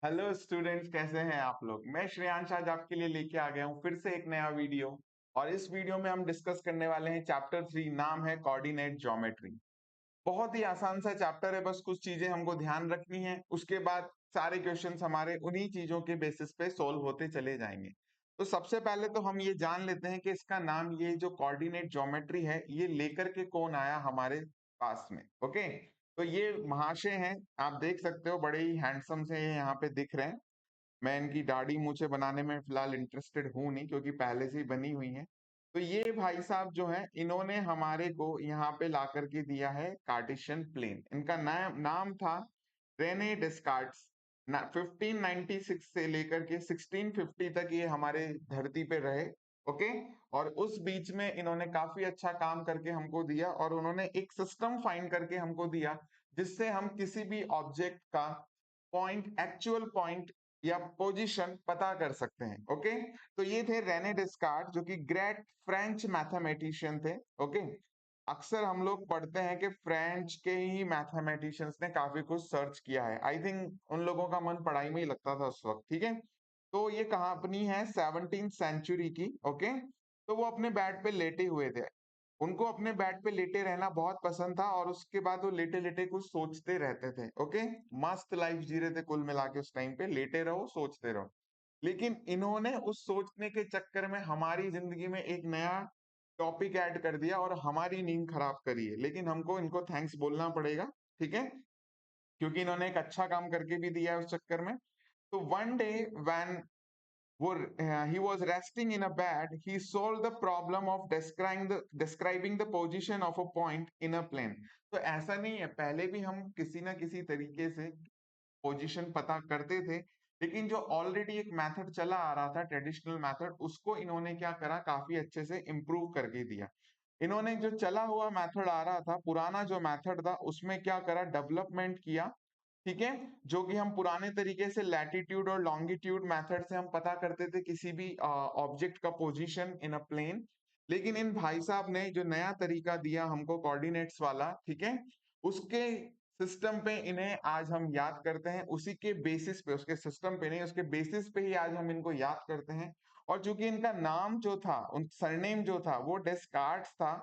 Hello students, कैसे हैं आप लोग। मैं श्रेयांश आज आपके लिए लेके आ गया हूँ फिर से एक नया वीडियो। और इस वीडियो में हम डिस्कस करने वाले हैं चैप्टर 3। नाम है कोऑर्डिनेट ज्योमेट्री। बहुत ही आसान सा चैप्टर है, बस कुछ चीजें हमको ध्यान रखनी है, उसके बाद सारे क्वेश्चंस हमारे उन्हीं चीजों के बेसिस पे सोल्व होते चले जाएंगे। तो सबसे पहले तो हम ये जान लेते हैं कि इसका नाम, ये जो कोऑर्डिनेट ज्योमेट्री है, ये लेकर के कौन आया हमारे पास में। ओके, तो ये महाशय हैं, आप देख सकते हो, बड़े ही हैंडसम से ये यहाँ पे दिख रहे हैं। मैं इनकी दाढ़ी मूछें बनाने में फिलहाल इंटरेस्टेड हूं नहीं, क्योंकि पहले से ही बनी हुई है। तो ये भाई साहब जो हैं, इन्होंने हमारे को यहाँ पे ला करके दिया है कार्टेशियन प्लेन। इनका नाम था रेने डेस्कार्ट्स। 1596 से लेकर के 1650 तक ये हमारे धरती पे रहे। ओके, और उस बीच में इन्होंने काफी अच्छा काम करके हमको दिया, और उन्होंने एक सिस्टम फाइंड करके हमको दिया जिससे हम किसी भी ऑब्जेक्ट का पॉइंट, एक्चुअल पॉइंट या पोजीशन पता कर सकते हैं। ओके, तो ये थे रेने डेस्कार्ट, जो कि ग्रेट फ्रेंच मैथमेटिशियन थे। ओके, अक्सर हम लोग पढ़ते हैं कि फ्रेंच के ही मैथमेटिशियंस ने काफी कुछ सर्च किया है। आई थिंक उन लोगों का मन पढ़ाई में ही लगता था उस वक्त। ठीक है, तो ये कहानी है 17th सेंचुरी की। ओके, तो वो अपने बेड पे लेटे हुए थे। उनको अपने बेड पे लेटे रहना बहुत पसंद था, और उसके बाद वो लेटे लेटे कुछ सोचते रहते थे। ओके, मस्त लाइफ जी रहे थे कुल मिला के। उस टाइम पे लेटे रहो, सोचते रहो। लेकिन इन्होंने उस सोचने के चक्कर में हमारी जिंदगी में एक नया टॉपिक ऐड कर दिया और हमारी नींद खराब करी है। लेकिन हमको इनको थैंक्स बोलना पड़ेगा, ठीक है, क्योंकि इन्होंने एक अच्छा काम करके भी दिया है उस चक्कर में। तो वन डे व्हेन वो he was resting in a bed, he solved the problem of describing the position of a point in a plane. तो ऐसा नहीं है, पहले भी हम किसी ना किसी तरीके से पोजीशन पता करते थे, लेकिन जो ऑलरेडी एक मेथड चला आ रहा था, ट्रेडिशनल मेथड, उसको इन्होंने क्या करा, काफी अच्छे से इम्प्रूव करके दिया। इन्होंने जो चला हुआ मेथड आ रहा था, पुराना जो मेथड था, उसमें क्या करा, डेवलपमेंट किया। ठीक है, जो कि हम पुराने तरीके से लैटिट्यूड और लॉन्गिट्यूड मेथड से हम पता करते थे किसी भी ऑब्जेक्ट का पोजीशन इन अ प्लेन। लेकिन इन भाई साहब ने जो नया तरीका दिया हमको, कोऑर्डिनेट्स वाला, ठीक है, उसके सिस्टम पे इन्हें आज हम याद करते हैं। उसी के बेसिस पे, उसके सिस्टम पे नहीं, उसके बेसिस पे ही आज हम इनको याद करते हैं। और चूंकि इनका नाम जो था, उन सरनेम जो था, वो डेस्कार्ट्स था,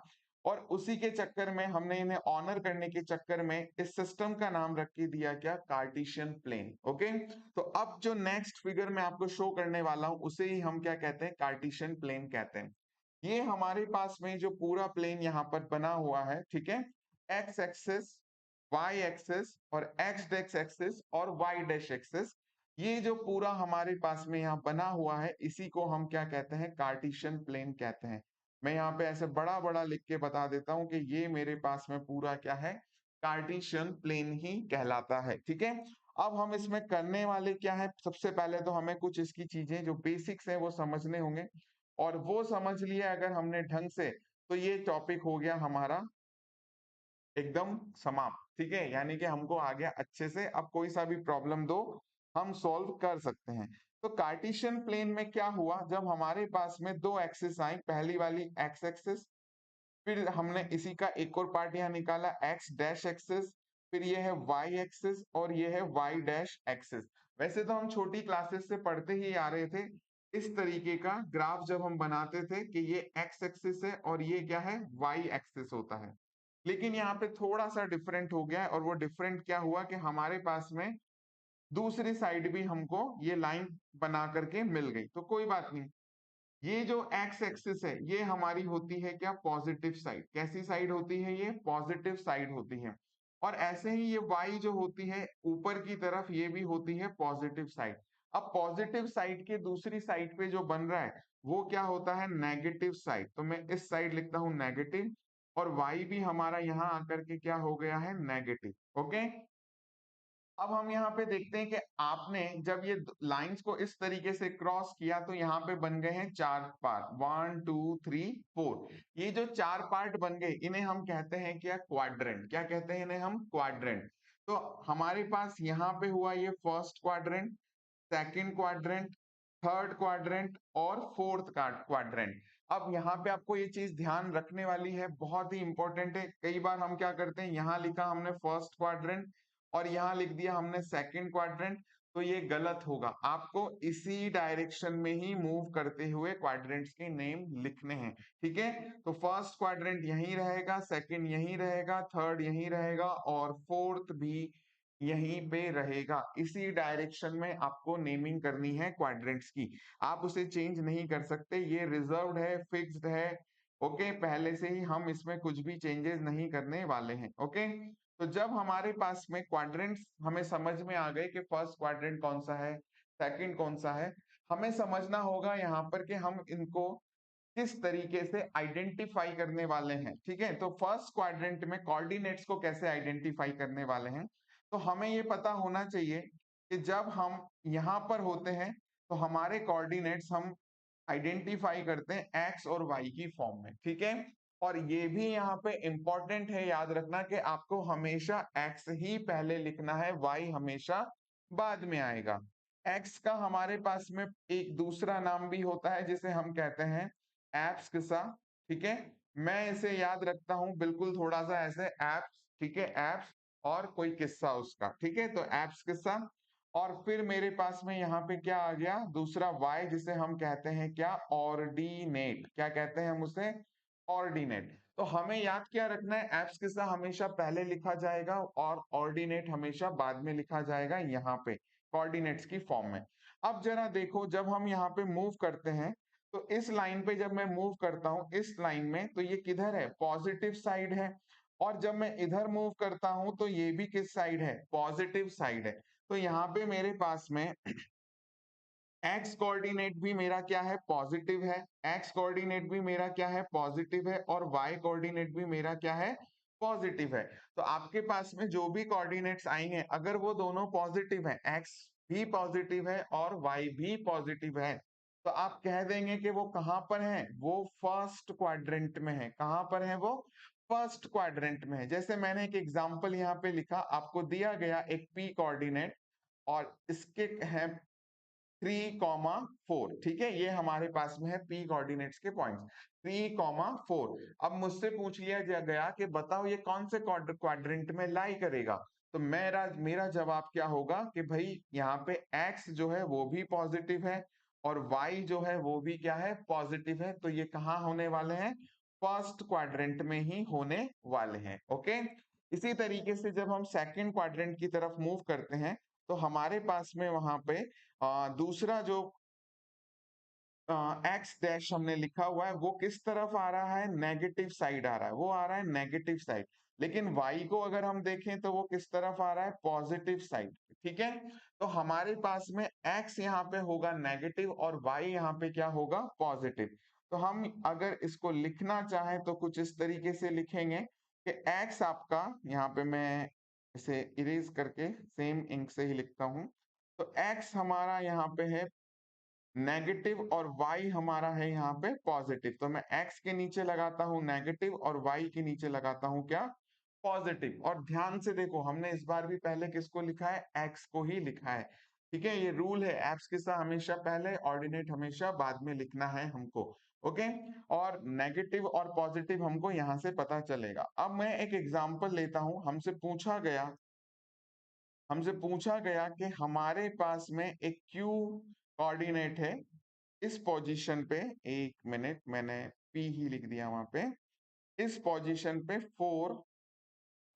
और उसी के चक्कर में हमने इन्हें ऑनर करने के चक्कर में इस सिस्टम का नाम रख के दिया क्या, कार्टेशियन प्लेन। ओके, तो अब जो नेक्स्ट फिगर मैं आपको शो करने वाला हूं, उसे ही हम क्या कहते हैं, कार्टेशियन प्लेन कहते हैं। ये हमारे पास में जो पूरा प्लेन यहाँ पर बना हुआ है, ठीक है, एक्स एक्सिस, वाई एक्सिस और एक्स डेक्स एक्सिस और वाई डैश एक्सिस, ये जो पूरा हमारे पास में यहाँ बना हुआ है, इसी को हम क्या कहते हैं, कार्टेशियन प्लेन कहते हैं। मैं यहाँ पे ऐसे बड़ा बड़ा लिख के बता देता हूं कि ये मेरे पास में पूरा क्या है, कार्टेशियन प्लेन ही कहलाता है। ठीक है, अब हम इसमें करने वाले क्या है, सबसे पहले तो हमें कुछ इसकी चीजें जो बेसिक्स हैं वो समझने होंगे, और वो समझ लिया अगर हमने ढंग से, तो ये टॉपिक हो गया हमारा एकदम समाप्त। ठीक है, यानी कि हमको आ गया अच्छे से, अब कोई सा भी प्रॉब्लम दो हम सॉल्व कर सकते हैं। तो कार्टेशियन प्लेन में क्या हुआ, जब हमारे पास में दो एक्सिस आई, पहली वाली एक्स एक्सिस, फिर हमने इसी का एक और पार्ट यहाँ निकाला, एक्स डैश एक्सिस, फिर ये है वाई एक्सिस और ये है वाई डैश एक्सिस। वैसे तो हम छोटी क्लासेस से पढ़ते ही आ रहे थे, इस तरीके का ग्राफ जब हम बनाते थे कि ये एक्स एक्सिस है और ये क्या है, वाई एक्सिस होता है। लेकिन यहाँ पे थोड़ा सा डिफरेंट हो गया है, और वो डिफरेंट क्या हुआ कि हमारे पास में दूसरी साइड भी हमको ये लाइन बना करके मिल गई। तो कोई बात नहीं, ये जो एक्स एक्सिस है, ये हमारी होती है क्या, पॉजिटिव साइड। कैसी साइड होती है, ये पॉजिटिव साइड होती है। और ऐसे ही ये वाई जो होती है ऊपर की तरफ, ये भी होती है पॉजिटिव साइड। अब पॉजिटिव साइड के दूसरी साइड पे जो बन रहा है, वो क्या होता है, नेगेटिव साइड। तो मैं इस साइड लिखता हूं नेगेटिव, और वाई भी हमारा यहां आकर के क्या हो गया है, नेगेटिव। ओके, अब हम यहाँ पे देखते हैं कि आपने जब ये लाइंस को इस तरीके से क्रॉस किया, तो यहाँ पे बन गए हैं चार पार्ट, 1 2 3 4। ये जो चार पार्ट बन गए, इन्हें हम कहते हैं क्या, क्वाड्रेंट। क्या कहते हैं इन्हें हम, क्वाड्रेंट। तो हमारे पास यहाँ पे हुआ ये first quadrant, second quadrant, third quadrant और फोर्थ क्वाड्रेंट। अब यहाँ पे आपको ये चीज ध्यान रखने वाली है, बहुत ही इंपॉर्टेंट है। कई बार हम क्या करते हैं, यहाँ लिखा हमने फर्स्ट क्वाड्रेंट और यहाँ लिख दिया हमने सेकंड क्वाड्रेंट, तो ये गलत होगा। आपको इसी डायरेक्शन में ही मूव करते हुए क्वाड्रेंट्स के नेम लिखने हैं। ठीक है, तो फर्स्ट क्वाड्रेंट यहीं रहेगा, सेकंड यहीं रहेगा, थर्ड यहीं रहेगा और फोर्थ भी यहीं पे रहेगा। इसी डायरेक्शन में आपको नेमिंग करनी है क्वाड्रेंट्स की। आप उसे चेंज नहीं कर सकते, ये रिजर्व्ड है, फिक्स्ड है। ओके, पहले से ही हम इसमें कुछ भी चेंजेस नहीं करने वाले हैं। ओके, तो जब हमारे पास में क्वाड्रेंट्स हमें समझ में आ गए कि फर्स्ट क्वाड्रेंट कौन सा है, सेकंड कौन सा है, हमें समझना होगा यहाँ पर कि हम इनको किस तरीके से आइडेंटिफाई करने वाले हैं। ठीक है, तो फर्स्ट क्वाड्रेंट में कोऑर्डिनेट्स को कैसे आइडेंटिफाई करने वाले हैं, तो हमें ये पता होना चाहिए कि जब हम यहाँ पर होते हैं तो हमारे कोऑर्डिनेट्स हम आइडेंटिफाई करते हैं एक्स और वाई की फॉर्म में। ठीक है, और ये भी यहाँ पे इंपॉर्टेंट है याद रखना कि आपको हमेशा एक्स ही पहले लिखना है, वाई हमेशा बाद में आएगा। एक्स का हमारे पास में एक दूसरा नाम भी होता है जिसे हम कहते हैं एप्स किस्सा। ठीक है, मैं इसे याद रखता हूं बिल्कुल थोड़ा सा ऐसे एप्स। ठीक है, एप्स और कोई किस्सा उसका। ठीक है, तो एप्स किस्सा। और फिर मेरे पास में यहाँ पे क्या आ गया, दूसरा वाई जिसे हम कहते हैं क्या, ऑर्डिनेट। क्या कहते हैं हम उसे, ऑर्डिनेट। तो हमें याद क्या रखना है, एप्स किस्सा हमेशा पहले लिखा जाएगा और ऑर्डिनेट हमेशा बाद में लिखा जाएगा यहाँ पे कोऑर्डिनेट्स की फॉर्म में। अब जरा देखो, जब हम यहाँ पे मूव करते हैं तो इस लाइन पे जब मैं मूव करता हूं इस लाइन में, तो ये किधर है, पॉजिटिव साइड है। और जब मैं इधर मूव करता हूं तो ये भी किस साइड है, पॉजिटिव साइड है। तो यहाँ पे मेरे पास में एक्स कोऑर्डिनेट भी मेरा क्या है, पॉजिटिव है। एक्स कोऑर्डिनेट भी मेरा क्या है, पॉजिटिव है। और वाई कोऑर्डिनेट भी मेरा क्या है, पॉजिटिव है। तो आपके पास में जो भी कोऑर्डिनेट्स आएंगे अगर वो दोनों पॉजिटिव है, एक्स भी पॉजिटिव है और वाई भी पॉजिटिव है, तो आप कह देंगे कि वो कहां पर है, वो फर्स्ट क्वाड्रेंट में है। कहां पर है वो, फर्स्ट क्वाड्रेंट में है। जैसे मैंने एक एग्जांपल यहाँ पे लिखा, आपको दिया गया एक पी कोऑर्डिनेट और इसके है 3,4। ठीक है, ये हमारे पास में है पी कोऑर्डिनेट्स के पॉइंट्स 3,4। अब मुझसे पूछ लिया गया कि बताओ ये कौन से क्वाड्रेंट में लाई करेगा। तो मेरा मेरा जवाब क्या होगा कि भाई यहाँ पे एक्स जो है वो भी पॉजिटिव है और वाई जो है वो भी क्या है, पॉजिटिव है। तो ये कहाँ होने वाले हैं, फर्स्ट क्वाड्रेंट में ही होने वाले हैं। ओके, इसी तरीके से जब हम सेकंड क्वाड्रेंट की तरफ मूव करते हैं तो हमारे पास में वहां पे दूसरा जो एक्स डैश हमने लिखा हुआ है वो किस तरफ आ रहा है, नेगेटिव साइड आ रहा है, वो आ रहा है नेगेटिव साइड। लेकिन वाई को अगर हम देखें तो वो किस तरफ आ रहा है, पॉजिटिव साइड। ठीक है, तो हमारे पास में एक्स यहाँ पे होगा नेगेटिव और वाई यहाँ पे क्या होगा, पॉजिटिव। तो हम अगर इसको लिखना चाहें तो कुछ इस तरीके से लिखेंगे कि एक्स आपका, यहाँ पे मैं इसे इरेज करके सेम इंक से ही लिखता हूं। तो एक्स हमारा यहाँ पे है नेगेटिव और y हमारा है यहाँ पे पॉजिटिव। तो मैं x के नीचे लगाता हूं नेगेटिव और y के नीचे लगाता हूं क्या, पॉजिटिव। और ध्यान से देखो, हमने इस बार भी पहले किसको लिखा है, x को ही लिखा है। ठीक है, ये रूल है, एप्स के साथ हमेशा पहले, ऑर्डिनेट हमेशा बाद में लिखना है हमको। ओके, और नेगेटिव और पॉजिटिव हमको यहाँ से पता चलेगा। अब मैं एक एग्जाम्पल लेता हूं, हमसे पूछा गया कि हमारे पास में एक क्यू कोऑर्डिनेट है इस पोजीशन पे, एक मिनट, मैंने पी ही लिख दिया वहां पे, इस पोजीशन पे 4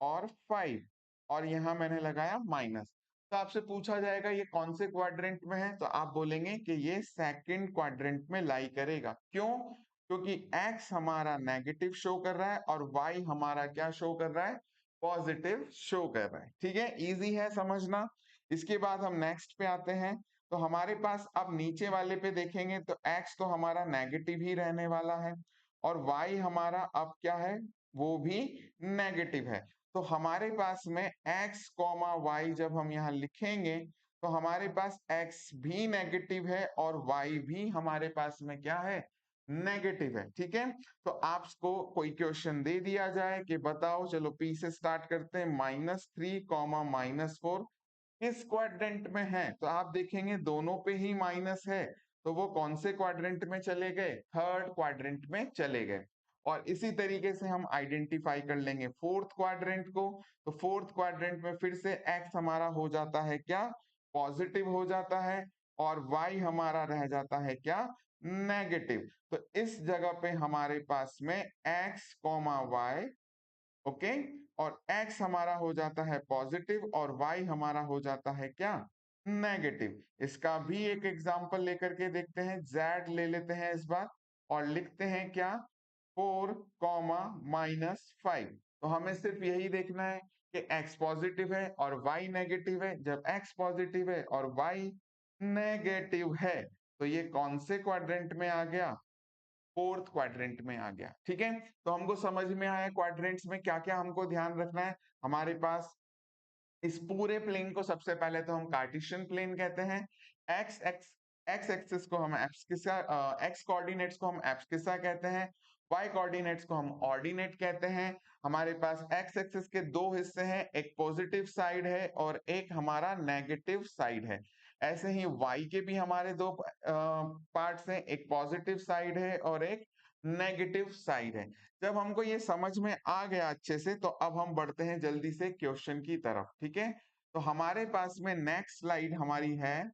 और 5 और यहां मैंने लगाया माइनस। तो आपसे पूछा जाएगा ये कौन से क्वाड्रेंट में है, तो आप बोलेंगे कि ये सेकंड क्वाड्रेंट में लाई करेगा। क्यों, क्योंकि एक्स हमारा नेगेटिव शो कर रहा है और वाई हमारा क्या शो कर रहा है, पॉजिटिव शो कर रहा है। ठीक है, इजी है समझना। इसके बाद हम नेक्स्ट पे आते हैं। तो हमारे पास अब नीचे वाले पे देखेंगे तो एक्स तो हमारा नेगेटिव ही रहने वाला है और वाई हमारा अब क्या है, वो भी नेगेटिव है। तो हमारे पास में x कॉमा वाई जब हम यहाँ लिखेंगे तो हमारे पास x भी नेगेटिव है और y भी हमारे पास में क्या है, नेगेटिव है। ठीक है, तो आपको कोई क्वेश्चन दे दिया जाए कि बताओ, चलो p से स्टार्ट करते हैं, -3, -4 किस क्वाड्रेंट में है, तो आप देखेंगे दोनों पे ही माइनस है। तो वो कौन से क्वाड्रेंट में चले गए, थर्ड क्वाड्रेंट में चले गए। और इसी तरीके से हम आइडेंटिफाई कर लेंगे फोर्थ क्वाड्रेंट को। तो फोर्थ क्वाड्रेंट में फिर से एक्स हमारा हो जाता है क्या, पॉजिटिव हो जाता है और y हमारा रह जाता है क्या, नेगेटिव। तो इस जगह पे हमारे पास में x कॉमा y, ओके, और x हमारा हो जाता है पॉजिटिव और y हमारा हो जाता है क्या, नेगेटिव। इसका भी एक एग्जांपल लेकर के देखते हैं, z ले लेते हैं इस बार और लिखते हैं क्या, 4 कॉमा -5। तो हमें सिर्फ यही देखना है कि x पॉजिटिव है और y नेगेटिव है। जब x पॉजिटिव है और y नेगेटिव है तो ये कौन से क्वाड्रेंट में आ गया, फोर्थ क्वाड्रेंट में आ गया। ठीक है, तो हमको समझ में आया क्वाड्रेंट्स में क्या क्या हमको ध्यान रखना है। हमारे पास इस पूरे प्लेन को सबसे पहले तो हम कार्टेशियन प्लेन कहते हैं। एक्स एक्स एक्स एक्सिस को हम एब्सकिसा, एक्स कोऑर्डिनेट्स को हम एब्सकिसा कहते हैं, वाई कोऑर्डिनेट्स को हम ऑर्डिनेट कहते हैं। हमारे पास एक्स एक्सिस के दो हिस्से हैं, एक पॉजिटिव साइड है और एक हमारा नेगेटिव साइड है। ऐसे ही वाई के भी हमारे दो पार्ट्स हैं, एक पॉजिटिव साइड है और एक नेगेटिव साइड है। जब हमको ये समझ में आ गया अच्छे से तो अब हम बढ़ते हैं जल्दी से क्वेश्चन की तरफ। ठीक है, तो हमारे पास में नेक्स्ट स्लाइड हमारी है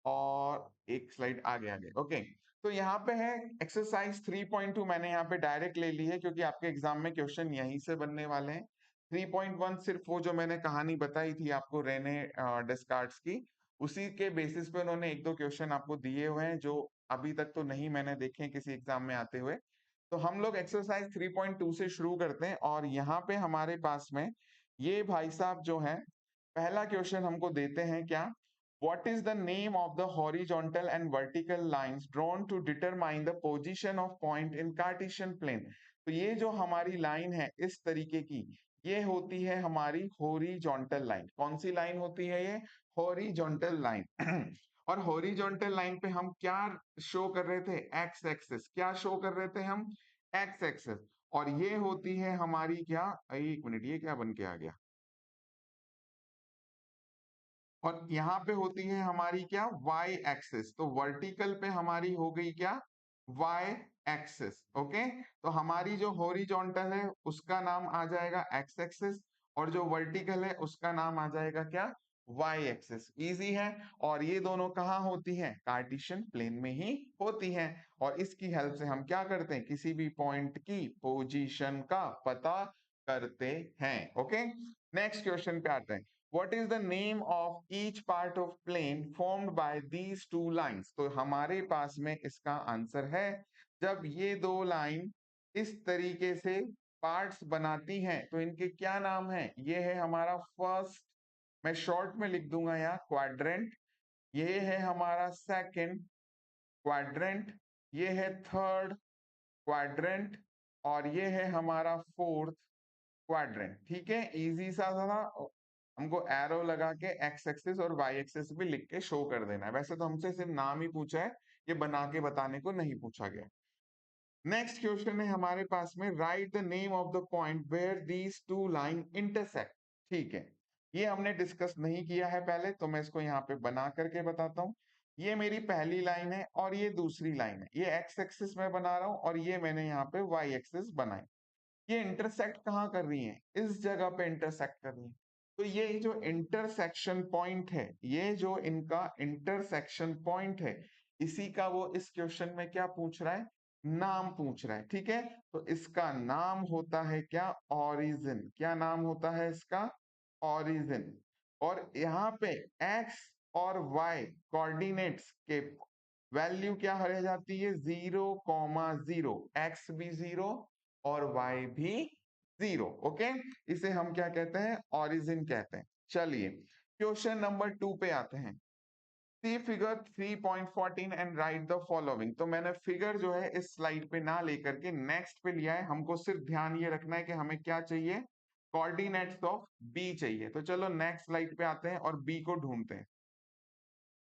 और एक स्लाइड आगे आगे, ओके। तो यहाँ पे है एक्सरसाइज 3.2, मैंने यहाँ पे डायरेक्ट ले ली है क्योंकि आपके एग्जाम में क्वेश्चन यहीं से बनने वाले हैं। 3.1 सिर्फ वो जो मैंने कहानी बताई थी आपको रेने डेस्कार्ट्स की, उसी के बेसिस पे उन्होंने एक दो क्वेश्चन आपको दिए हुए हैं जो अभी तक तो नहीं मैंने देखे हैं किसी एग्जाम में आते हुए। तो हम लोग एक्सरसाइज 3.2 से शुरू करते हैं और यहाँ पे हमारे पास में ये भाई साहब जो है, पहला क्वेश्चन हमको देते हैं क्या, what is the name of the horizontal and vertical lines drawn to determine the position of point in Cartesian plane। तो ये जो हमारी लाइन है इस तरीके की, ये होती है हमारी हॉरिजॉन्टल लाइन। कौन सी लाइन होती है ये, हॉरिजॉन्टल लाइन। और हॉरिजॉन्टल लाइन पे हम क्या शो कर रहे थे, एक्स एक्सिस। क्या शो कर रहे थे हम, एक्स एक्सिस। और ये होती है हमारी क्या, एक मिनट, ये क्या बन के आ गया, और यहाँ पे होती है हमारी क्या, y एक्सिस। तो वर्टिकल पे हमारी हो गई क्या, y एक्सिस। ओके, तो हमारी जो हॉरिजॉन्टल है उसका नाम आ जाएगा x एक्सिस और जो वर्टिकल है उसका नाम आ जाएगा क्या, y एक्सिस। इजी है। और ये दोनों कहाँ होती हैं, कार्टेशियन प्लेन में ही होती हैं। और इसकी हेल्प से हम क्या करते हैं, किसी भी पॉइंट की पोजीशन का पता करते हैं। ओके, नेक्स्ट क्वेश्चन पे आते हैं। What is the name of each part of plane formed by these two lines? तो हमारे पास में इसका आंसर है, जब ये दो लाइन इस तरीके से पार्ट्स बनाती हैं तो इनके क्या नाम हैं। ये है हमारा फर्स्ट, मैं शॉर्ट में लिख दूंगा यहाँ, क्वाड्रेंट। ये है हमारा सेकंड क्वाड्रेंट। ये है थर्ड क्वाड्रेंट और ये है हमारा फोर्थ क्वाड्रेंट। ठीक है, इजी सा था। हमको एरो लगा के एक्स एक्सिस और वाई एक्सिस भी लिख के शो कर देना है। वैसे तो हमसे सिर्फ नाम ही पूछा है, ये बना के बताने को नहीं पूछा गया। नेक्स्ट क्वेश्चन है हमारे पास में, write the name of the point where these two line intersect. ठीक है, ये हमने डिस्कस नहीं किया है पहले, तो मैं इसको यहाँ पे बना करके बताता हूँ। ये मेरी पहली लाइन है और ये दूसरी लाइन है, ये एक्स एक्सिस में बना रहा हूँ और ये मैंने यहाँ पे वाई एक्सिस बनाई। ये इंटरसेक्ट कहाँ कर रही है, इस जगह पे इंटरसेक्ट कर रही है। तो ये जो इंटरसेक्शन पॉइंट है, ये जो इनका इंटरसेक्शन पॉइंट है, इसी का वो इस क्वेश्चन में क्या पूछ रहा है, नाम पूछ रहा है। ठीक है, तो इसका नाम होता है क्या, ऑरिजिन। क्या नाम होता है इसका, ऑरिजिन। और यहाँ पे x और y कोऑर्डिनेट्स के वैल्यू क्या रह जाती है, 0,0। एक्स भी 0 और y भी 0। ओके, इसे हम क्या कहते हैं, ऑरिजिन कहते हैं। चलिए क्वेश्चन नंबर 2 पे आते हैं। See figure 3.14 and write the following. तो मैंने फिगर जो है इस स्लाइड पे ना लेकर के नेक्स्ट पे लिया है। हमको सिर्फ ध्यान ये रखना है कि हमें क्या चाहिए, कोऑर्डिनेट्स ऑफ बी चाहिए। तो चलो नेक्स्ट स्लाइड पे आते हैं और बी को ढूंढते हैं।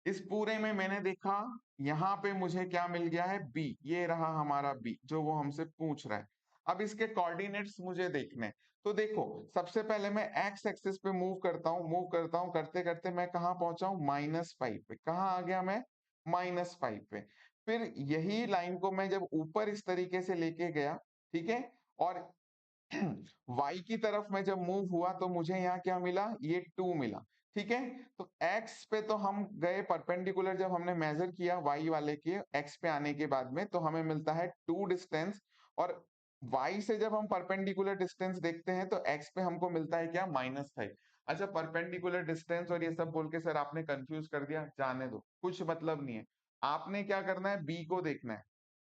इस पूरे में मैंने देखा यहाँ पे मुझे क्या मिल गया है, बी। ये रहा हमारा बी जो वो हमसे पूछ रहा है। अब इसके कोऑर्डिनेट्स मुझे देखने हैं। तो देखो, सबसे पहले मैं एक्स एक्सिस पे मूव करता हूँ, करते करते मैं कहाँ पहुंचा हूँ, -5 पे। कहाँ आ गया मैं, -5 पे। फिर यही लाइन को मैं जब ऊपर इस तरीके से लेके गया, ठीक है, और y की तरफ मैं जब मूव हुआ तो मुझे यहाँ क्या मिला, ये 2 मिला। ठीक है। तो x पे तो हम गए परपेंडिकुलर, जब हमने मेजर किया y वाले के x पे आने के बाद में, तो हमें मिलता है 2 डिस्टेंस, और y से जब हम परपेंडिकुलर डिस्टेंस देखते हैं तो x पे हमको मिलता है क्या, -5। अच्छा, परपेंडिकुलर डिस्टेंस और ये सब बोल के सर आपने कंफ्यूज कर दिया, जाने दो, कुछ मतलब नहीं है। आपने क्या करना है, b को देखना है।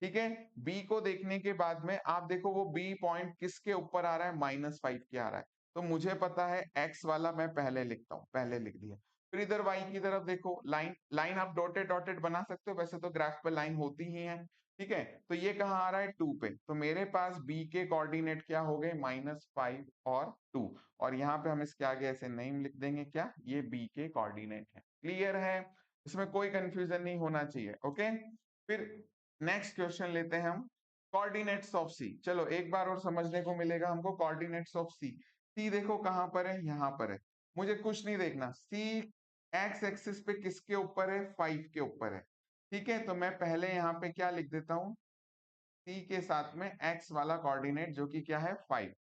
ठीक है, b को देखने के बाद में आप देखो वो b पॉइंट किसके ऊपर आ रहा है, -5 के आ रहा है। तो मुझे पता है x वाला मैं पहले लिखता हूं, पहले लिख दिया। फिर इधर y की तरफ देखो, लाइन लाइन आप डॉटेड डॉटेड बना सकते हो, वैसे तो ग्राफ पे लाइन होती ही है। ठीक है, तो ये कहाँ आ रहा है, 2 पे। तो मेरे पास b के कोऑर्डिनेट क्या हो गए, -5 और 2। और यहाँ पे हम इसके आगे ऐसे नेम लिख देंगे, क्या, ये b के कोऑर्डिनेट है। क्लियर है, इसमें कोई कंफ्यूजन नहीं होना चाहिए। ओके, फिर नेक्स्ट क्वेश्चन लेते हैं हम, कोऑर्डिनेट्स ऑफ सी। चलो एक बार और समझने को मिलेगा हमको कोऑर्डिनेट्स ऑफ सी। सी देखो कहां पर है, यहां पर है। मुझे कुछ नहीं देखना, सी एक्स एक्सिस पे किसके ऊपर है, 5 के ऊपर है। ठीक है, तो मैं पहले यहाँ पे क्या लिख देता हूँ, सी के साथ में एक्स वाला कोऑर्डिनेट जो कि क्या है, 5।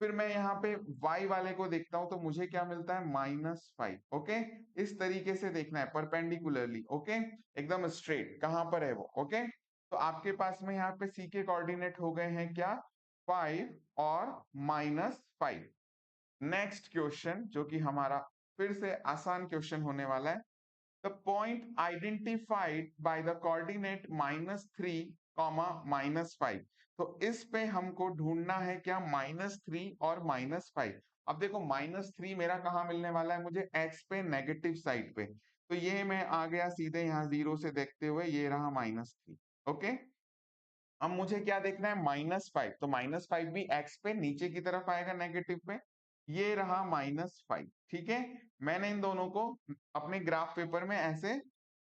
फिर मैं यहाँ पे y वाले को देखता हूं तो मुझे क्या मिलता है, -5। ओके, इस तरीके से देखना है परपेंडिकुलरली। ओके, एकदम स्ट्रेट, कहां पर है वो। ओके, तो आपके पास में यहाँ पे c के कोऑर्डिनेट हो गए हैं क्या, 5 और -5। नेक्स्ट क्वेश्चन जो कि हमारा फिर से आसान क्वेश्चन होने वाला है, the point identified by the coordinate -3, -5। तो इस पे हमको ढूंढना है क्या, -3 और -5। अब देखो -3 मेरा कहाँ मिलने वाला है मुझे, x पे नेगेटिव साइड पे। तो ये मैं आ गया सीधे यहाँ 0 से देखते हुए, ये रहा -3। ओके, अब मुझे क्या देखना है, -5। तो -5 भी x पे नीचे की तरफ आएगा नेगेटिव पे, ये रहा -5। ठीक है, मैंने इन दोनों को अपने ग्राफ पेपर में ऐसे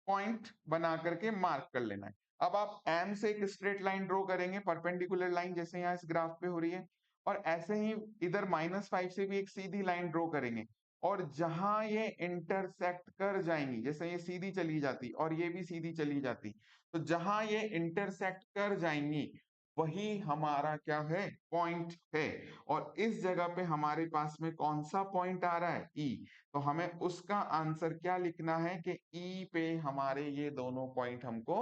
पॉइंट बना करके मार्क कर लेना है। अब आप एम से एक स्ट्रेट लाइन ड्रॉ करेंगे, परपेंडिकुलर लाइन, जैसे यहाँ इस ग्राफ पे हो रही है। और ऐसे ही इधर -5 से भी एक सीधी लाइन ड्रॉ करेंगे, और जहां ये इंटरसेक्ट कर जाएंगी, जैसे ये सीधी चली जाती और ये भी सीधी चली जाती, तो जहां ये इंटरसेक्ट कर जाएंगी वही हमारा क्या है, पॉइंट है। और इस जगह पे हमारे पास में कौन सा पॉइंट आ रहा है, ई। तो हमें उसका आंसर क्या लिखना है कि ई पे हमारे ये दोनों पॉइंट हमको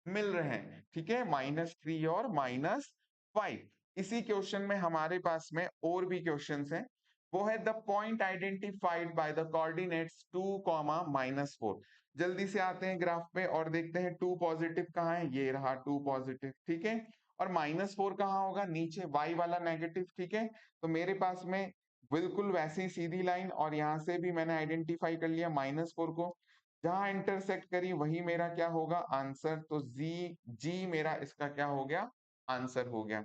मिल रहे हैं। ठीक है, -3 और -5। इसी क्वेश्चन में हमारे पास में और भी क्वेश्चंस हैं, वो है the point identified by the coordinates 2, -4। जल्दी से आते हैं ग्राफ पे और देखते हैं 2 पॉजिटिव कहाँ है, ये रहा 2 पॉजिटिव। ठीक है, और -4 कहाँ होगा, नीचे y वाला नेगेटिव। ठीक है, तो मेरे पास में बिल्कुल वैसी सीधी लाइन, और यहां से भी मैंने आइडेंटिफाई कर लिया -4 को, जहां इंटरसेक्ट करी वही मेरा क्या होगा, आंसर। तो जी मेरा इसका क्या हो गया, आंसर हो गया।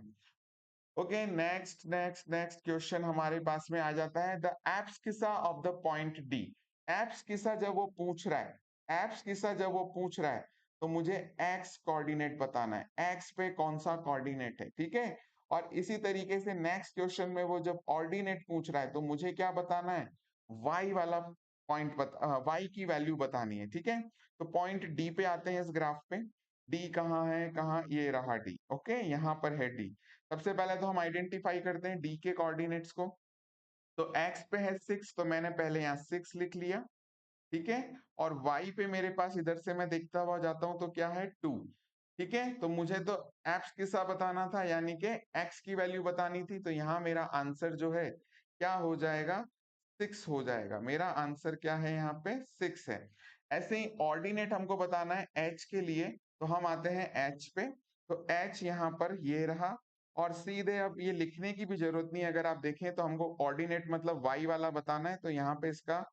Okay, next next next question हमारे पास में आ जाता है, the abscissa of the point D. Abscissa जब वो पूछ रहा है, एब्सकिसा जब वो पूछ रहा है, तो मुझे एक्स कोऑर्डिनेट बताना है, एक्स पे कौन सा कोऑर्डिनेट है। ठीक है, और इसी तरीके से नेक्स्ट क्वेश्चन में वो जब ऑर्डिनेट पूछ रहा है तो मुझे क्या बताना है, वाई वाला पॉइंट वाई की वैल्यू बतानी है। ठीक है, तो पॉइंट डी पे आते हैं, इस ग्राफ पे डी कहाँ है, कहाँ, ये रहा डी। ओके, यहाँ पर है डी। सबसे पहले तो हम आइडेंटिफाई करते हैं डी के कोऑर्डिनेट्स को। तो एक्स पे है 6, तो मैंने पहले यहाँ 6 लिख लिया। ठीक है, और y पे मेरे पास इधर से मैं देखता हुआ जाता हूं तो क्या है, 2। ठीक है, तो मुझे तो एप्स किसा बताना था, यानी कि x की वैल्यू बतानी थी। तो यहाँ मेरा आंसर जो है क्या हो जाएगा, 6 हो जाएगा। मेरा आंसर क्या है, यहाँ पे 6 है। ऐसे ही ऑर्डिनेट हमको बताना है h के लिए, तो हम आते हैं h पे। तो h यहाँ पर ये रहा, और सीधे अब ये लिखने की भी जरूरत नहीं है, अगर आप देखें तो हमको ऑर्डिनेट मतलब y वाला बताना है, तो यहाँ पे इसका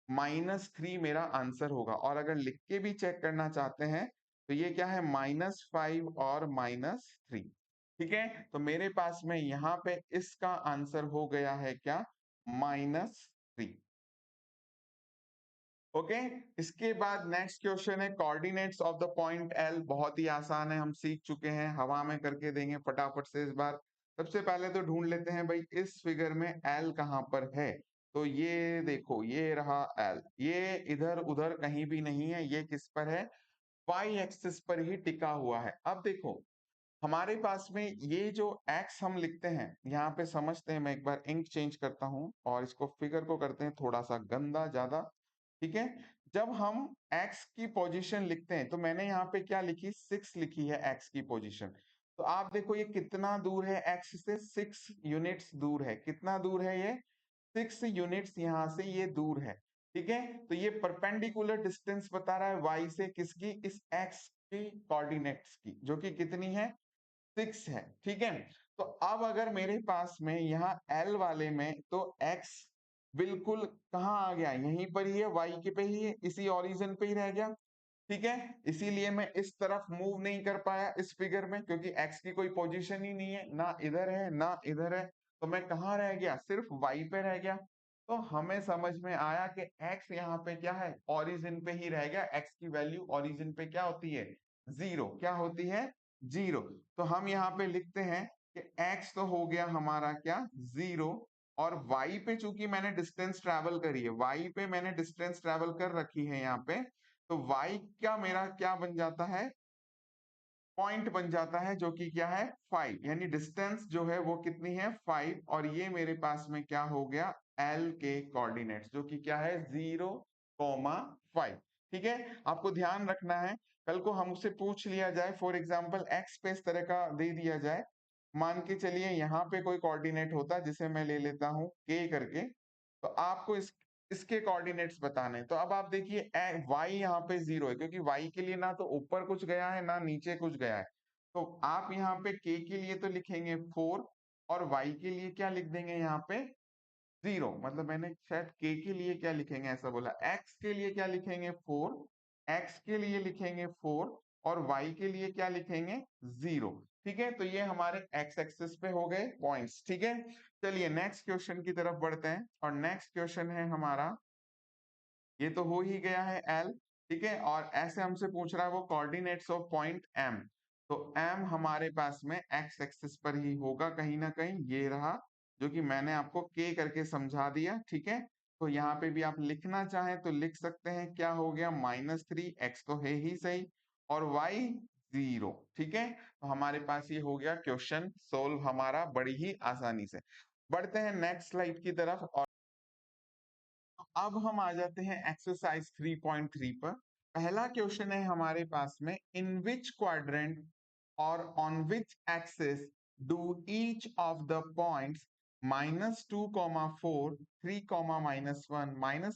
-3 मेरा आंसर होगा। और अगर लिख के भी चेक करना चाहते हैं तो ये क्या है, -5 और -3। ठीक है, तो मेरे पास में यहाँ पे इसका आंसर हो गया है क्या, -3। ओके, इसके बाद नेक्स्ट क्वेश्चन है coordinates of the point L. बहुत ही आसान है, हम सीख चुके हैं, हवा में करके देंगे फटाफट से इस बार। सबसे पहले तो ढूंढ लेते हैं भाई इस फिगर में एल कहां पर है। तो ये देखो, ये रहा एल, ये इधर उधर कहीं भी नहीं है, ये किस पर है, वाई एक्सिस पर ही टिका हुआ है। अब देखो हमारे पास में ये जो एक्स हम लिखते हैं, यहाँ पे समझते हैं, मैं एक बार इंक चेंज करता हूं और इसको फिगर को करते हैं थोड़ा सा गंदा ज्यादा, ठीक है। जब हम x की पोजीशन लिखते हैं तो मैंने यहाँ पे क्या लिखी, 6 लिखी है x की पोजीशन। तो आप देखो ये कितना दूर है x से, 6 यूनिट्स दूर है। कितना दूर है ये, 6 यूनिट्स यहाँ से ये दूर है। ठीक है, तो ये परपेंडिकुलर डिस्टेंस बता रहा है y से, किसकी, इस x की कोऑर्डिनेट्स की, जो कि कितनी है, 6 है। ठीक है, तो अब अगर मेरे पास में यहाँ L वाले में तो x बिल्कुल कहाँ आ गया, यहीं पर ही है, y के पे ही है, इसी ओरिजिन पे ही रह गया। ठीक है, इसीलिए मैं इस तरफ मूव नहीं कर पाया इस फिगर में, क्योंकि x की कोई पोजीशन ही नहीं है, ना इधर है ना इधर है, तो मैं कहाँ रह गया, सिर्फ y पे रह गया। तो हमें समझ में आया कि x यहाँ पे क्या है, ओरिजिन पे ही रह गया। x की वैल्यू ओरिजिन पे क्या होती है, 0। क्या होती है, 0। तो हम यहाँ पे लिखते हैं कि x तो हो गया हमारा क्या, 0, और y पे चूंकि मैंने डिस्टेंस ट्रेवल करी है, y पे मैंने डिस्टेंस ट्रेवल कर रखी है यहाँ पे, तो y का मेरा क्या बन जाता है, पॉइंट बन जाता है, जो कि क्या है, 5। यानी डिस्टेंस जो है वो कितनी है, 5, और ये मेरे पास में क्या हो गया, L के कोऑर्डिनेट्स, जो कि क्या है, 0,5। ठीक है, आपको ध्यान रखना है, कल को हमसे पूछ लिया जाए, फॉर एग्जाम्पल x पे इस तरह का दे दिया जाए, मान के चलिए यहाँ पे कोई कोऑर्डिनेट होता जिसे मैं ले लेता हूँ k करके, तो आपको इसके कोऑर्डिनेट्स बताने। तो अब आप देखिए y यहाँ पे 0 है, क्योंकि y के लिए ना तो ऊपर कुछ गया है ना नीचे कुछ गया है। तो आप यहाँ पे k के लिए तो लिखेंगे 4, और y के लिए क्या लिख देंगे यहाँ पे, 0। मतलब मैंने शायद k के लिए क्या लिखेंगे ऐसा बोला, x के लिए क्या लिखेंगे, 4, x के लिए लिखेंगे 4, और y के लिए क्या लिखेंगे, 0। ठीक है, तो ये हमारे x एक्सिस पे हो गए पॉइंट्स। ठीक है, चलिए नेक्स्ट क्वेश्चन की तरफ बढ़ते हैं, और नेक्स्ट क्वेश्चन है हमारा, ये तो हो ही गया है L। ठीक है, और ऐसे हमसे पूछ रहा है वो कोऑर्डिनेट्स ऑफ पॉइंट M। तो M हमारे पास में x एक्सिस पर ही होगा कहीं ना कहीं, ये रहा, जो कि मैंने आपको K करके समझा दिया। ठीक है, तो यहाँ पे भी आप लिखना चाहें तो लिख सकते हैं, क्या हो गया, -3, x तो है ही सही, और y 0। ठीक है, तो हमारे पास ये हो गया क्वेश्चन सोल्व हमारा बड़ी ही आसानी से। बढ़ते हैं नेक्स्ट स्लाइड की तरफ, और अब हम आ जाते हैं एक्सरसाइज 3.3 पर। पहला क्वेश्चन है हमारे पास में, इन विच क्वाड्रेंट और on which axis do each of the points -2, 4, 3, -1, -1,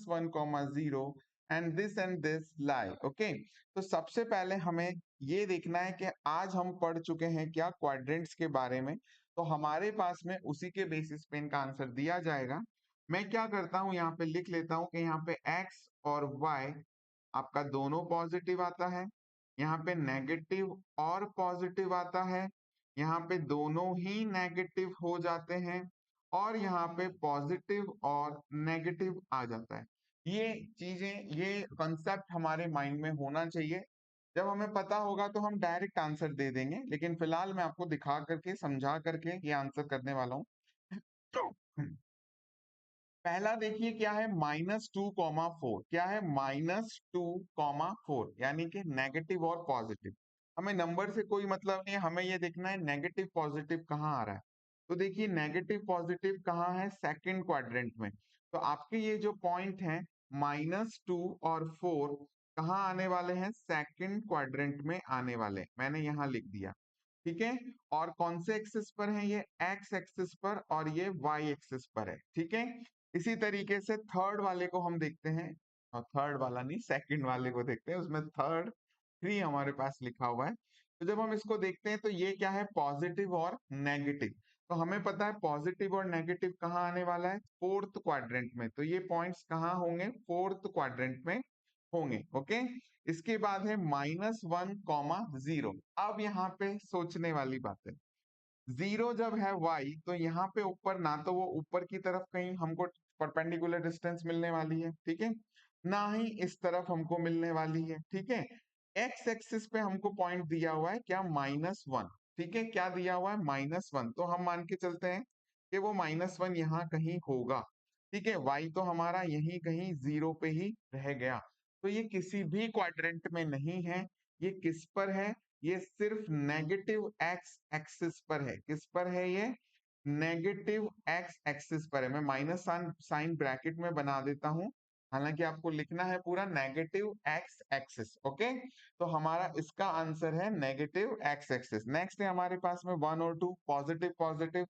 0 and this lie. Okay, तो सबसे पहले हमें ये देखना है कि आज हम पढ़ चुके हैं क्या, क्वाड्रेंट्स के बारे में। तो हमारे पास में उसी के बेसिस पे इनका आंसर दिया जाएगा। मैं क्या करता हूं, यहाँ पे लिख लेता हूं कि यहाँ पे x और y आपका दोनों पॉजिटिव आता है, यहाँ पे नेगेटिव और पॉजिटिव आता है, यहाँ पे दोनों ही नेगेटिव हो जाते हैं, और यहाँ पे पॉजिटिव और नेगेटिव आ जाता है। ये चीजें, ये कंसेप्ट हमारे माइंड में होना चाहिए। जब हमें पता होगा तो हम डायरेक्ट आंसर दे देंगे, लेकिन फिलहाल मैं आपको दिखा करके समझा करके ये आंसर करने वाला हूँ। पहला देखिए क्या है, -2, 4। क्या है, -2, 4, यानी कि नेगेटिव और पॉजिटिव। हमें नंबर से कोई मतलब नहीं है, हमें ये देखना है नेगेटिव पॉजिटिव कहाँ आ रहा है। तो देखिए नेगेटिव पॉजिटिव कहाँ है, सेकंड क्वाड्रेंट में। तो आपके ये जो पॉइंट है -2 और 4 कहाँ आने वाले हैं, सेकंड क्वाड्रेंट में आने वाले, मैंने यहाँ लिख दिया। ठीक है, और कौन से एक्सिस पर है ये, एक्स एक्सिस पर, और ये वाई एक्सिस पर है। ठीक है, इसी तरीके से थर्ड वाले को हम देखते हैं, और थर्ड वाला नहीं, सेकंड वाले को देखते हैं, उसमें थर्ड 3 हमारे पास लिखा हुआ है। तो जब हम इसको देखते हैं तो ये क्या है, पॉजिटिव और नेगेटिव। तो हमें पता है पॉजिटिव और नेगेटिव कहाँ आने वाला है, फोर्थ क्वाड्रेंट में। तो ये पॉइंट्स कहाँ होंगे, फोर्थ क्वाड्रेंट में होंगे। ओके, इसके बाद है -1, 0। अब यहाँ पे सोचने वाली बात है, 0 जब है y, तो यहाँ पे ऊपर ना तो वो ऊपर की तरफ कहीं हमको परपेंडिकुलर डिस्टेंस मिलने वाली है, ठीक है, ना ही इस तरफ हमको मिलने वाली है। ठीक है, x एक्सिस पे हमको पॉइंट दिया हुआ है क्या, -1। ठीक है, क्या दिया हुआ है, -1। तो हम मान के चलते हैं कि वो -1 यहाँ कहीं होगा। ठीक है, y तो हमारा यहीं कहीं 0 पे ही रह गया। तो ये किसी भी क्वाड्रेंट में नहीं है, ये किस पर है, ये सिर्फ नेगेटिव एक्स एक्सिस पर है। किस पर है ये, नेगेटिव एक्स एक्सिस पर है। मैं माइनस साइन ब्रैकेट में बना देता हूं हालांकि आपको लिखना है पूरा नेगेटिव एक्स एक्सिस। ओके, तो हमारा इसका आंसर है नेगेटिव एक्स एक्सिस। नेक्स्ट है हमारे पास में 1 और 2, पॉजिटिव पॉजिटिव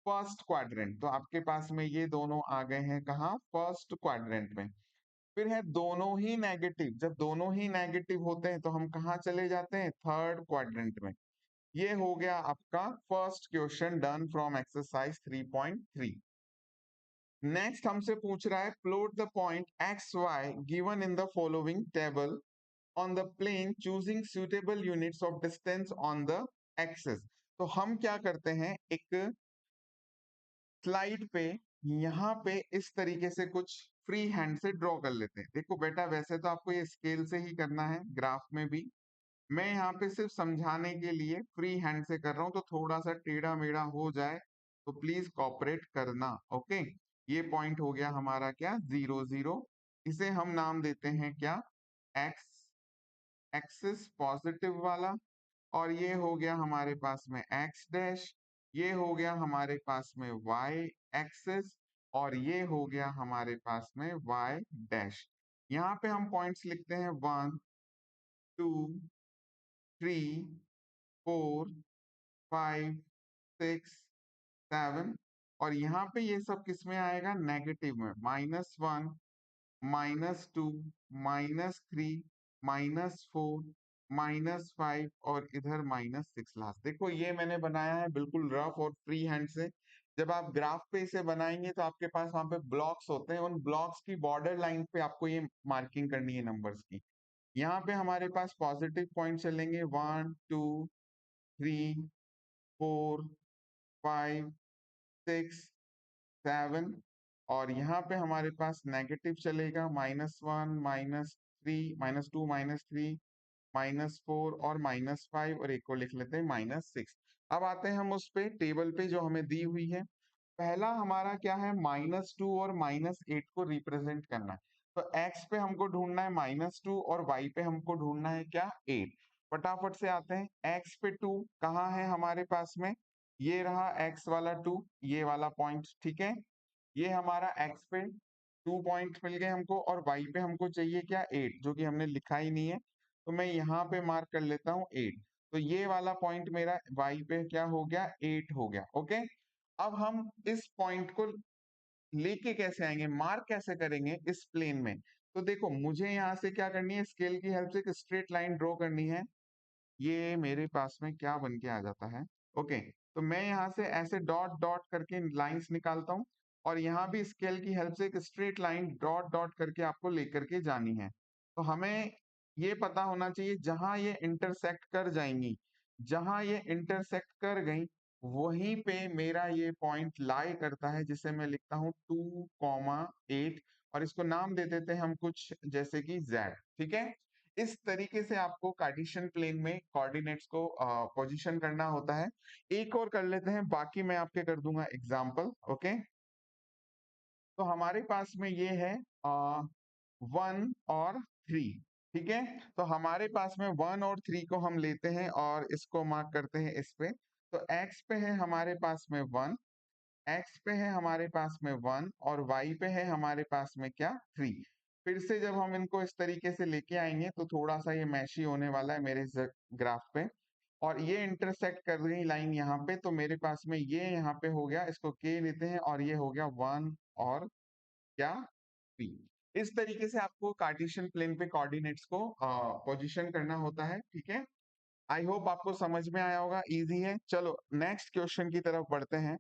फर्स्ट क्वाड्रेंट। तो आपके पास में ये दोनों आ गए हैं कहाँ, फर्स्ट क्वाड्रेंट में। फिर है दोनों ही नेगेटिव। जब दोनों ही नेगेटिव होते हैं तो हम कहाँ चले जाते हैं, थर्ड क्वाड्रेंट में। ये हो गया आपका first question done from exercise 3.3। Next हमसे पूछ रहा है plot the point X Y given in the following table on the plane choosing suitable units of distance on the axis. तो हम क्या करते हैं, एक स्लाइड पे यहाँ पे इस तरीके से कुछ फ्री हैंड से ड्रॉ कर लेते हैं। देखो बेटा, वैसे तो आपको ये स्केल से ही करना है ग्राफ में भी, मैं यहाँ पे सिर्फ समझाने के लिए फ्री हैंड से कर रहा हूँ, तो थोड़ा सा टेढ़ा मेढ़ा हो जाए तो प्लीज कॉपरेट करना। ओके, ये पॉइंट हो गया हमारा क्या, 0 0। इसे हम नाम देते हैं क्या, एक्स एक्सिस पॉजिटिव वाला। और ये हो गया हमारे पास में एक्स डैश, ये हो गया हमारे पास में वाई एक्सिस, और ये हो गया हमारे पास में वाई डैश। यहाँ पे हम पॉइंट्स लिखते हैं 1 2 3 4 5 6 7। और यहाँ पे ये सब किस में आएगा, नेगेटिव में, -1 -2 -3 -4 -5 और इधर -6 लास्ट। देखो ये मैंने बनाया है बिल्कुल रफ और फ्री हैंड से। जब आप ग्राफ पे इसे बनाएंगे तो आपके पास वहां पे ब्लॉक्स होते हैं, उन ब्लॉक्स की बॉर्डर लाइन पे आपको ये मार्किंग करनी है नंबर्स की। यहाँ पे हमारे पास पॉजिटिव पॉइंट चलेंगे 1 2 3 4 5 6 7। और यहाँ पे हमारे पास नेगेटिव चलेगा -1 -3 -2 -3 -4 और -5, और एक को लिख लेते हैं -6। अब आते हैं हम उस पे टेबल पे जो हमें दी हुई है। पहला हमारा क्या है, -2 और -8 को रिप्रेजेंट करना है। तो x पे हमको ढूंढना है -2 और y पे हमको ढूंढना है क्या, 8। फटाफट से आते हैं, x पे 2 कहाँ है हमारे पास में, ये रहा x वाला 2, ये वाला पॉइंट, ठीक है। ये हमारा x पे 2 पॉइंट मिल गए हमको, और y पे हमको चाहिए क्या, 8, जो कि हमने लिखा ही नहीं है। तो मैं यहाँ पे मार्क कर लेता हूँ 8। तो ये वाला पॉइंट मेरा y पे क्या हो गया, 8 हो गया। ओके, अब हम इस पॉइंट को लेके कैसे आएंगे, मार्क कैसे करेंगे इस प्लेन में। तो देखो मुझे यहाँ से क्या करनी है, स्केल की हेल्प से एक स्ट्रेट लाइन ड्रॉ करनी है। ये मेरे पास में क्या बन के आ जाता है, ओके, तो मैं यहाँ से ऐसे डॉट डॉट करके लाइंस निकालता हूँ, और यहाँ भी स्केल की हेल्प से एक स्ट्रेट लाइन डॉट डॉट करके आपको लेकर के जानी है। तो हमें ये पता होना चाहिए जहां ये इंटरसेक्ट कर जाएंगी, जहां ये इंटरसेक्ट कर गई वहीं पे मेरा ये पॉइंट लाई करता है, जिसे मैं लिखता हूँ 2,8, और इसको नाम दे देते हैं हम कुछ जैसे कि z। ठीक है, इस तरीके से आपको कार्टेशियन प्लेन में कोऑर्डिनेट्स को पोजीशन करना होता है। एक और कर लेते हैं, बाकी मैं आपके कर दूंगा एग्जांपल। ओके, तो हमारे पास में ये है 1 और 3। ठीक है, तो हमारे पास में 1 और 3 को हम लेते हैं और इसको मार्क करते हैं इस पे। तो x पे है हमारे पास में 1, x पे है हमारे पास में 1, और y पे है हमारे पास में क्या, 3। फिर से जब हम इनको इस तरीके से लेके आएंगे तो थोड़ा सा ये मैशी होने वाला है मेरे ग्राफ पे, और ये इंटरसेक्ट कर रही लाइन यहाँ पे, तो मेरे पास में ये यहाँ पे हो गया, इसको k लेते हैं, और ये हो गया 1 और क्या, 3। इस तरीके से आपको कार्टेशियन प्लेन पे कोऑर्डिनेट्स को पोजीशन करना होता है। ठीक है, आई होप आपको समझ में आया होगा, इजी है। चलो नेक्स्ट क्वेश्चन की तरफ बढ़ते हैं,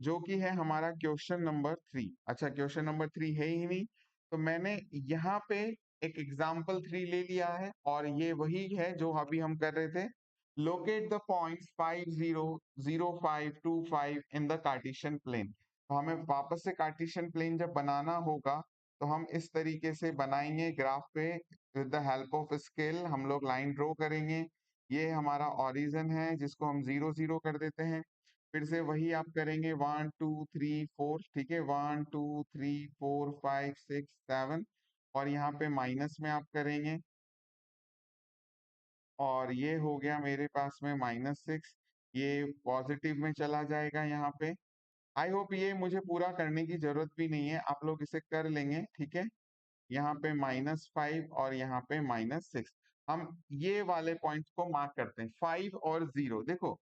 जो कि है हमारा क्वेश्चन नंबर 3। अच्छा, क्वेश्चन नंबर 3 है ही नहीं, तो मैंने यहाँ पे एक एग्जाम्पल 3 ले लिया है, और ये वही है जो अभी हम कर रहे थे। Locate the points 5 0 0 5 2 5 in the Cartesian plane. तो हमें वापस से कार्टेशियन प्लेन जब बनाना होगा तो हम इस तरीके से बनाएंगे ग्राफ पे, with the help of scale हम लोग लाइन ड्रॉ करेंगे। ये हमारा ओरिजिन है जिसको हम 0 0 कर देते हैं। फिर से वही आप करेंगे 1 2 3 4, ठीक है, 1 2 3 4 5 6 7, और यहाँ पे माइनस में आप करेंगे, और ये हो गया मेरे पास में -6, ये पॉजिटिव में चला जाएगा यहाँ पे। आई होप ये मुझे पूरा करने की जरूरत भी नहीं है, आप लोग इसे कर लेंगे। ठीक है, यहाँ पे -5 और यहाँ पे -6। हम ये वाले पॉइंट्स को मार्क करते हैं 5 और 0। देखो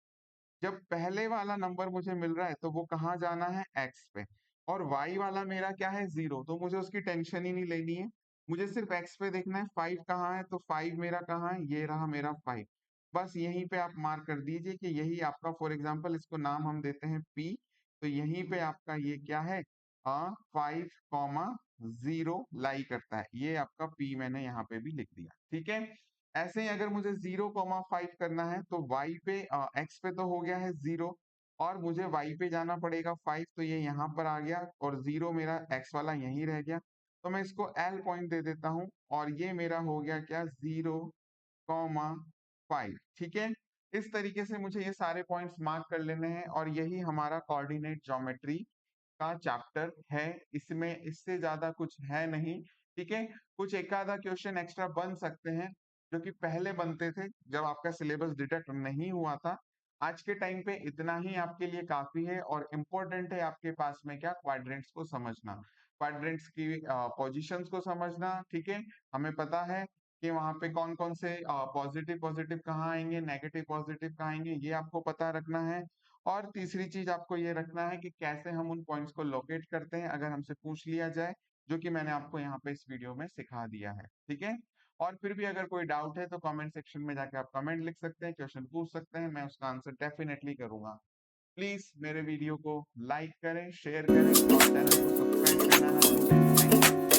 जब पहले वाला नंबर मुझे मिल रहा है तो वो कहाँ जाना है, एक्स पे, और वाई वाला मेरा क्या है, 0, तो मुझे उसकी टेंशन ही नहीं लेनी है। मुझे सिर्फ एक्स पे देखना है 5 कहाँ है, तो 5 मेरा कहाँ है, ये रहा मेरा 5। बस यहीं पे आप मार्क कर दीजिए कि यही आपका, फॉर एग्जांपल इसको नाम हम देते हैं पी, तो यहीं पे आपका ये क्या है, 5,0 लाई करता है, ये आपका पी मैंने यहाँ पे भी लिख दिया। ठीक है, ऐसे ही अगर मुझे 0,5 करना है तो y पे x पे तो हो गया है 0, और मुझे y पे जाना पड़ेगा 5, तो ये यहाँ पर आ गया, और 0 मेरा x वाला यहीं रह गया, तो मैं इसको L पॉइंट दे देता हूँ, और ये मेरा हो गया क्या, 0,5। ठीक है, इस तरीके से मुझे ये सारे पॉइंट्स मार्क कर लेने हैं, और यही हमारा कोऑर्डिनेट ज्योमेट्री का चैप्टर है। इसमें इससे ज्यादा कुछ है नहीं। ठीक है, कुछ एक आधा क्वेश्चन एक्स्ट्रा बन सकते हैं जो कि पहले बनते थे जब आपका सिलेबस डिटेक्ट नहीं हुआ था। आज के टाइम पे इतना ही आपके लिए काफी है, और इम्पोर्टेंट है आपके पास में क्या, क्वाड्रेंट्स को समझना, क्वाड्रेंट्स की पोजीशंस को समझना। ठीक है, हमें पता है कि वहां पे कौन कौन से पॉजिटिव पॉजिटिव कहाँ आएंगे, नेगेटिव पॉजिटिव कहाँ आएंगे, ये आपको पता रखना है। और तीसरी चीज आपको ये रखना है कि कैसे हम उन पॉइंट्स को लोकेट करते हैं अगर हमसे पूछ लिया जाए, जो कि मैंने आपको यहाँ पे इस वीडियो में सिखा दिया है। ठीक है, और फिर भी अगर कोई डाउट है तो कमेंट सेक्शन में जाके आप कमेंट लिख सकते हैं, क्वेश्चन पूछ सकते हैं, मैं उसका आंसर डेफिनेटली करूंगा। प्लीज मेरे वीडियो को लाइक करें, शेयर करें, और चैनल को सब्सक्राइब करना ना भूलें। Thank you.